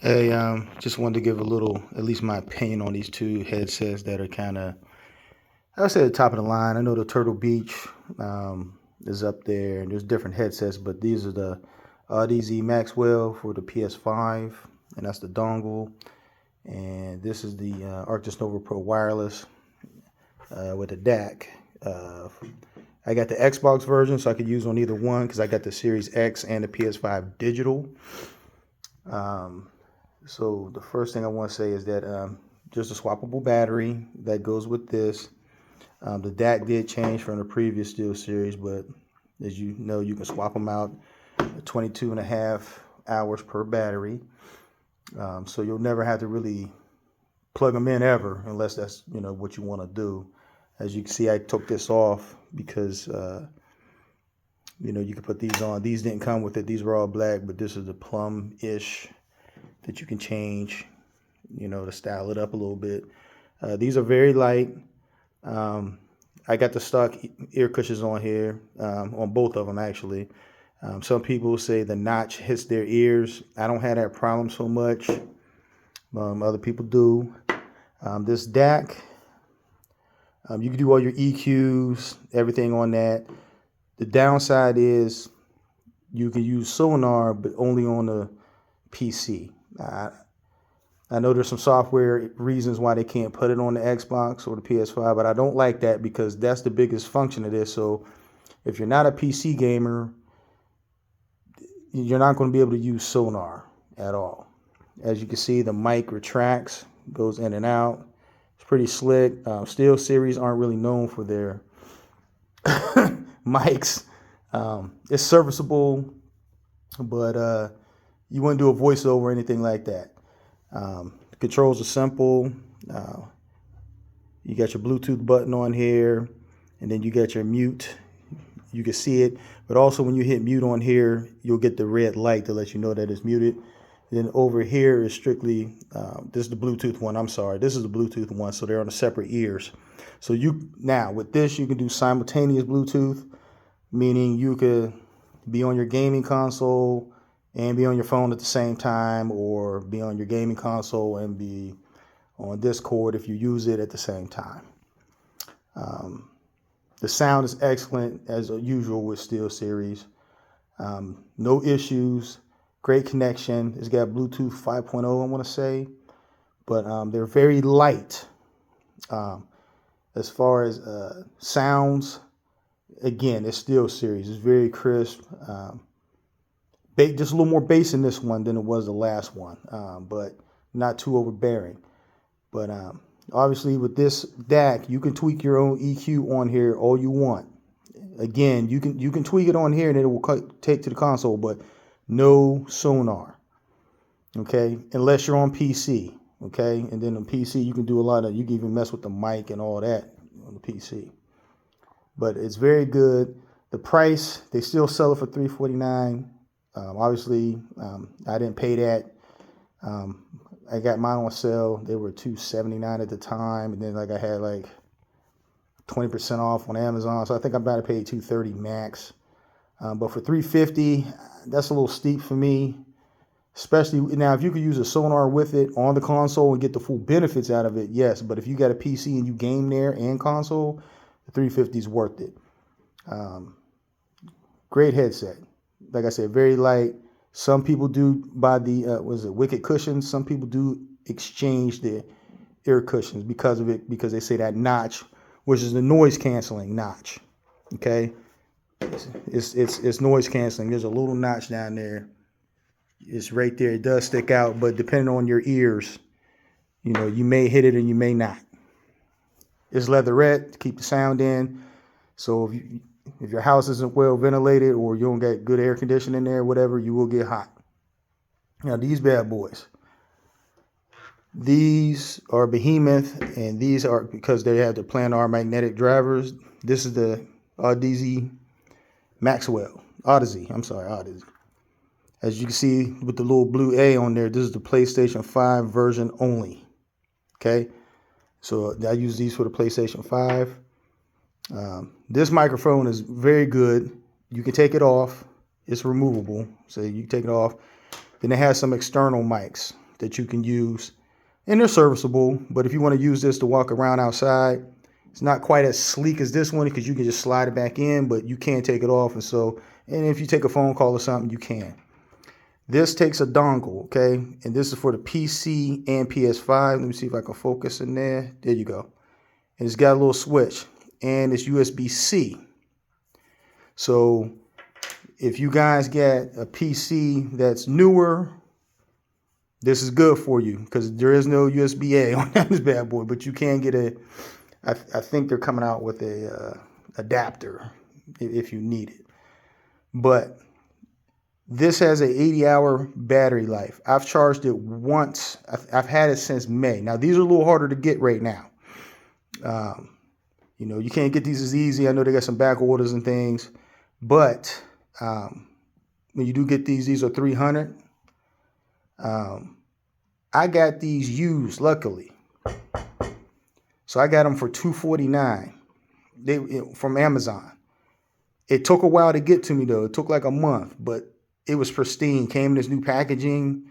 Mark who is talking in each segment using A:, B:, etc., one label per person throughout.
A: Hey, just wanted to give a little, at least my opinion on these two headsets that are kind of, I would say, the top of the line. I know the Turtle Beach is up there, and there's different headsets, but these are the audeze Maxwell for the PS5, and that's the dongle. And this is the Arctis Nova Pro wireless with a DAC. I got the Xbox version, so I could use on either one because I got the Series X and the PS5 digital. So the first thing I want to say is that there's a swappable battery that goes with this. The DAC did change from the previous Steel Series, but as you know, you can swap them out at 22 and a half hours per battery. So you'll never have to really plug them in ever, unless that's what you want to do. As you can see, I took this off because you can put these on. These didn't come with it. These were all black, but this is the plum-ish that you can change, to style it up a little bit. These are very light. I got the stock ear cushions on here, on both of them actually. Some people say the notch hits their ears. I don't have that problem so much. Other people do. This DAC, you can do all your EQs, everything on that. The downside is you can use sonar, but only on the PC. I know there's some software reasons why they can't put it on the Xbox or the PS5, but I don't like that because that's the biggest function of this. So if you're not a PC gamer, you're not going to be able to use sonar at all. As you can see, the mic retracts, goes in and out. It's pretty slick. Steel Series aren't really known for their mics. It's serviceable, but you wouldn't do a voiceover or anything like that. The controls are simple. You got your Bluetooth button on here, and then you got your mute. You can see it, but also when you hit mute on here, you'll get the red light to let you know that it's muted. Then over here is strictly, this is the Bluetooth one. I'm sorry, this is the Bluetooth one, so they're on the separate ears. So now with this, you can do simultaneous Bluetooth, meaning you could be on your gaming console and be on your phone at the same time, or be on your gaming console and be on Discord if you use it at the same time. The sound is excellent as usual with Steel Series. No issues, great connection. It's got Bluetooth 5.0, I want to say, but they're very light. As far as sounds, again, it's Steel Series. It's very crisp. Just a little more bass in this one than it was the last one, but not too overbearing. But obviously with this DAC, you can tweak your own EQ on here all you want. Again, you can tweak it on here and it will take to the console, but no sonar. Okay, unless you're on PC. Okay, and then on PC you can do you can even mess with the mic and all that on the PC. But it's very good. The price, they still sell it for $349. Obviously, I didn't pay that. I got mine on sale. They were $279 at the time, and then I had 20% off on Amazon. So I think I about to pay $230 max. But for $350, that's a little steep for me. Especially now, if you could use a sonar with it on the console and get the full benefits out of it, yes. But if you got a PC and you game there and console, the $350 is worth it. Great headset. Like I said, very light. Some people do buy the Wicked cushions. Some people do exchange the ear cushions because of it, because they say that notch, which is the noise canceling notch. Okay, it's noise canceling. There's a little notch down there. It's right there. It does stick out, but depending on your ears, you may hit it and you may not. It's leatherette to keep the sound in. So if your house isn't well ventilated or you don't get good air conditioning in there, whatever, you will get hot. Now these bad boys, these are behemoth, and these are because they have the planar magnetic drivers. This is the audeze Maxwell. Audeze. As you can see with the little blue A on there, this is the PlayStation 5 version only. Okay, so I use these for the PlayStation 5. This microphone is very good. You can take it off. It's removable, so you can take it off. Then it has some external mics that you can use, and they're serviceable. But if you want to use this to walk around outside, it's not quite as sleek as this one because you can just slide it back in, but you can't take it off. And if you take a phone call or something, you can. This takes a dongle, okay? And this is for the PC and PS5. Let me see if I can focus in there. There you go. And it's got a little switch, and it's USB-C. So if you guys get a PC that's newer, this is good for you because there is no USB-A on this bad boy, but you can get I think they're coming out with a adapter if you need it. But this has an 80-hour battery life. I've charged it once. I've had it since May. Now, these are a little harder to get right now. You can't get these as easy. I know they got some back orders and things. But when you do get these are 300. I got these used, luckily. So I got them for $249 from Amazon. It took a while to get to me, though. It took like a month, but it was pristine. Came in this new packaging.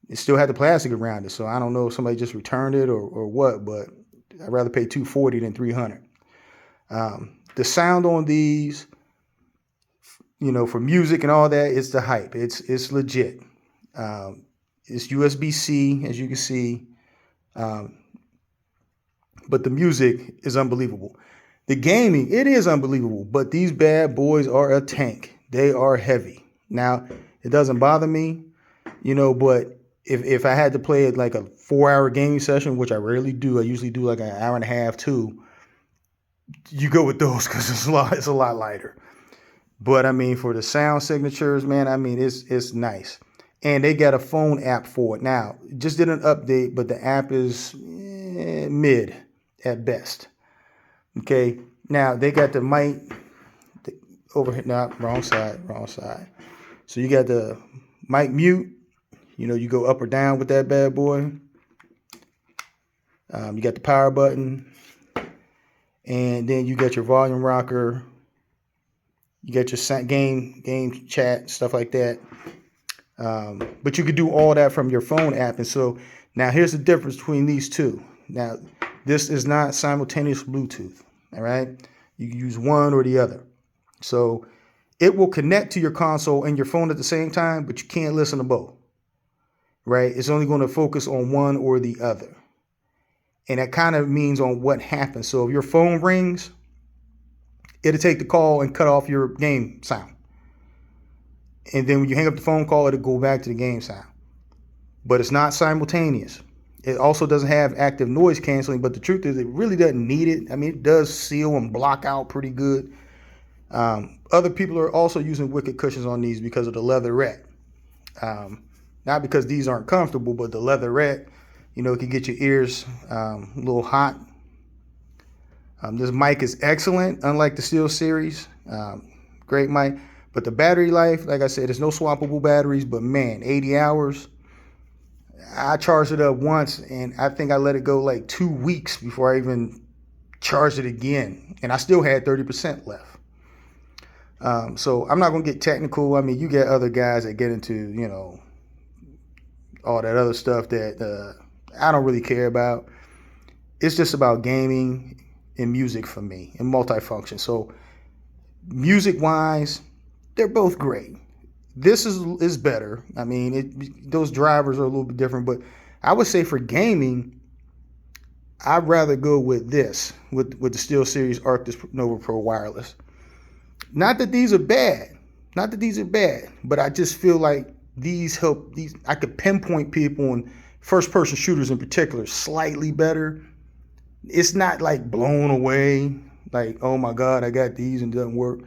A: It still had the plastic around it. So I don't know if somebody just returned it or what, but I'd rather pay $240 than $300. The sound on these, for music and all that, it's the hype. It's legit. It's USB-C, as you can see. But the music is unbelievable. The gaming, it is unbelievable. But these bad boys are a tank. They are heavy. Now, it doesn't bother me, but if I had to play it like a 4-hour gaming session, which I rarely do, I usually do like an hour and a half, 2, you go with those because it's a lot lighter. But I mean, for the sound signatures, man, I mean, it's nice. And they got a phone app for it. Now, it just did an update, but the app is mid at best. Okay. Now, they got the mic overhead. No, wrong side. So you got the mic mute. You go up or down with that bad boy. You got the power button. And then you got your volume rocker. You got your game chat, stuff like that. But you could do all that from your phone app. And so now here's the difference between these two. Now, this is not simultaneous Bluetooth. All right. You can use one or the other. So it will connect to your console and your phone at the same time, but you can't listen to both. Right. It's only going to focus on one or the other. And that kind of means on what happens. So if your phone rings, it'll take the call and cut off your game sound. And then when you hang up the phone call, it'll go back to the game sound. But it's not simultaneous. It also doesn't have active noise canceling, but the truth is it really doesn't need it. I mean, it does seal and block out pretty good. Other people are also using wicked cushions on these because of the leatherette. Not because these aren't comfortable, but the leatherette, it can get your ears a little hot. This mic is excellent, unlike the Steel series. Great mic. But the battery life, like I said, there's no swappable batteries, but man, 80 hours. I charged it up once, and I think I let it go like 2 weeks before I even charged it again. And I still had 30% left. So I'm not going to get technical. I mean, you get other guys that get into, all that other stuff that I don't really care about. It's just about gaming and music for me and multifunction. So music-wise, they're both great. This is better. I mean, those drivers are a little bit different, but I would say for gaming, I'd rather go with this, with the SteelSeries Acrtis Nova Pro Wireless. Not that these are bad, but I just feel like these help. I could pinpoint people in first-person shooters in particular slightly better. It's not like blown away, like, oh my God, I got these and it doesn't work.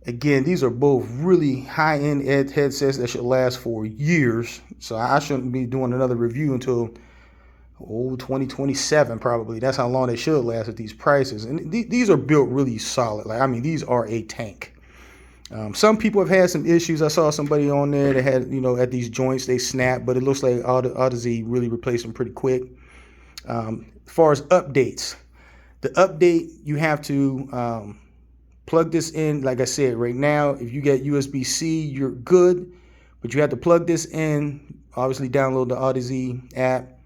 A: Again, these are both really high-end headsets that should last for years. So I shouldn't be doing another review until 2027 probably. That's how long they should last at these prices. And these are built really solid. These are a tank. Some people have had some issues. I saw somebody on there that had, at these joints, they snap, but it looks like audeze really replaced them pretty quick. As far as updates, the update, you have to plug this in. Like I said, right now, if you get USB-C, you're good, but you have to plug this in obviously download the audeze app,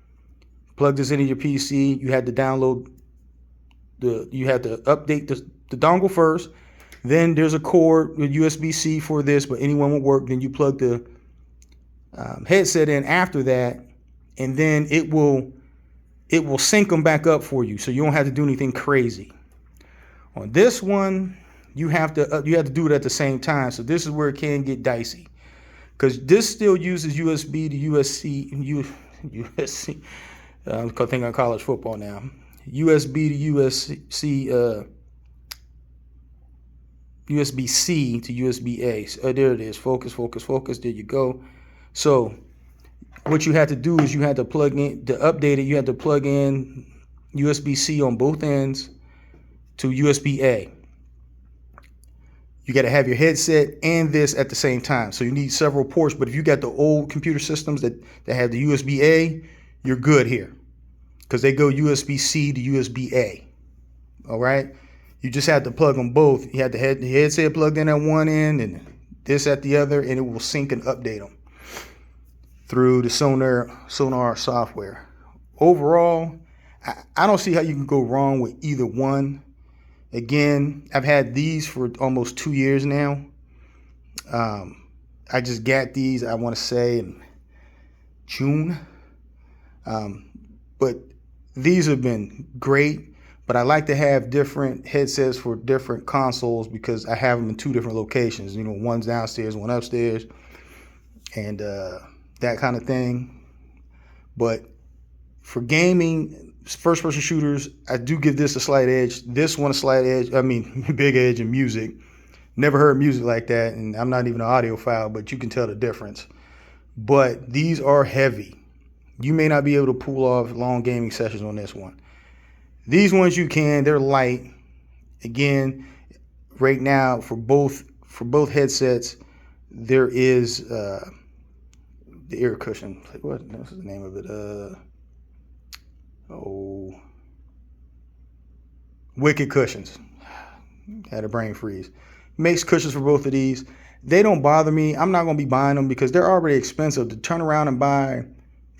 A: plug this into your PC. You had to download you had to update the dongle first. Then there's a cord with USB-C for this, but anyone will work. Then you plug the headset in after that, and then it will sync them back up for you, so you don't have to do anything crazy. On this one, you have to do it at the same time. So this is where it can get dicey, because this still uses USB to USC. I'm thinking of college football now. USB to USB-C to USB-A. So there it is. Focus. There you go. So what you had to do is you had to plug in, to update it, you had to plug in USB-C on both ends to USB-A. You got to have your headset and this at the same time. So you need several ports. But if you got the old computer systems that have the USB-A, you're good here, because they go USB-C to USB-A. All right. You just have to plug them both. You had the headset plugged in at one end and this at the other, and it will sync and update them through the Sonar software. Overall, I don't see how you can go wrong with either one. Again, I've had these for almost 2 years now. I just got these, I want to say, in June. But these have been great. But I like to have different headsets for different consoles, because I have them in 2 different locations. You know, one's downstairs, one upstairs, and that kind of thing. But for gaming, first-person shooters, I do give this a slight edge. This one a slight edge. I mean, big edge in music. Never heard music like that, and I'm not even an audiophile, but you can tell the difference. But these are heavy. You may not be able to pull off long gaming sessions on this one. These ones you can. They're light. Again, right now for both headsets, there is the ear cushion. What's the name of it? Wicked Cushions. Had a brain freeze. Makes cushions for both of these. They don't bother me. I'm not going to be buying them because they're already expensive. To turn around and buy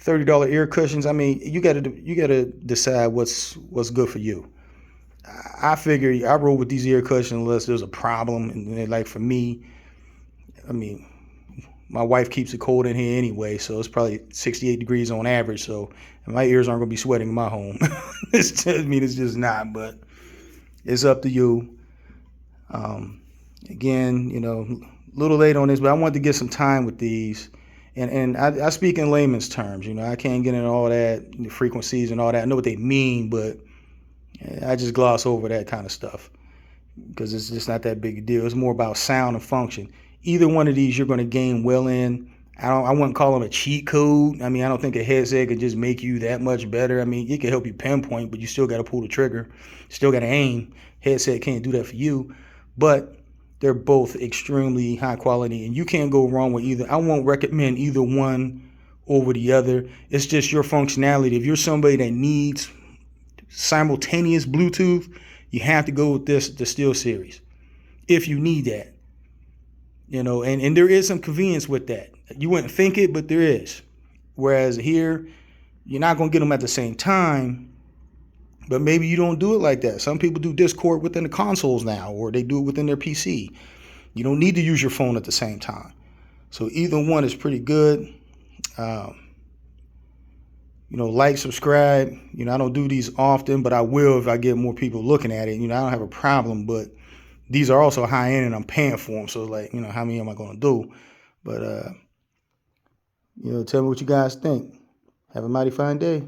A: $30 ear cushions, I mean, you gotta decide what's good for you. I figure I roll with these ear cushions unless there's a problem. And like for me, I mean, my wife keeps it cold in here anyway, so it's probably 68 degrees on average. So my ears aren't gonna be sweating in my home. It's just not. But it's up to you. Again, you know, a little late on this, but I wanted to get some time with these. And I speak in layman's terms. You know, I can't get into all that, the frequencies and all that. I know what they mean, but I just gloss over that kind of stuff because it's just not that big a deal. It's more about sound and function. Either one of these you're going to gain well in. I wouldn't call them a cheat code. I mean, I don't think a headset could just make you that much better. I mean, it can help you pinpoint, but you still got to pull the trigger. Still got to aim. Headset can't do that for you. But they're both extremely high quality, and you can't go wrong with either. I won't recommend either one over the other. It's just your functionality. If you're somebody that needs simultaneous Bluetooth, you have to go with the Steel Series. If you need that, you know, and there is some convenience with that. You wouldn't think it, but there is. Whereas here, you're not going to get them at the same time. But maybe you don't do it like that. Some people do Discord within the consoles now, or they do it within their PC. You don't need to use your phone at the same time. So either one is pretty good. You know, like, subscribe. You know, I don't do these often, but I will if I get more people looking at it. You know, I don't have a problem, but these are also high end and I'm paying for them. So like, you know, how many am I going to do? But, you know, tell me what you guys think. Have a mighty fine day.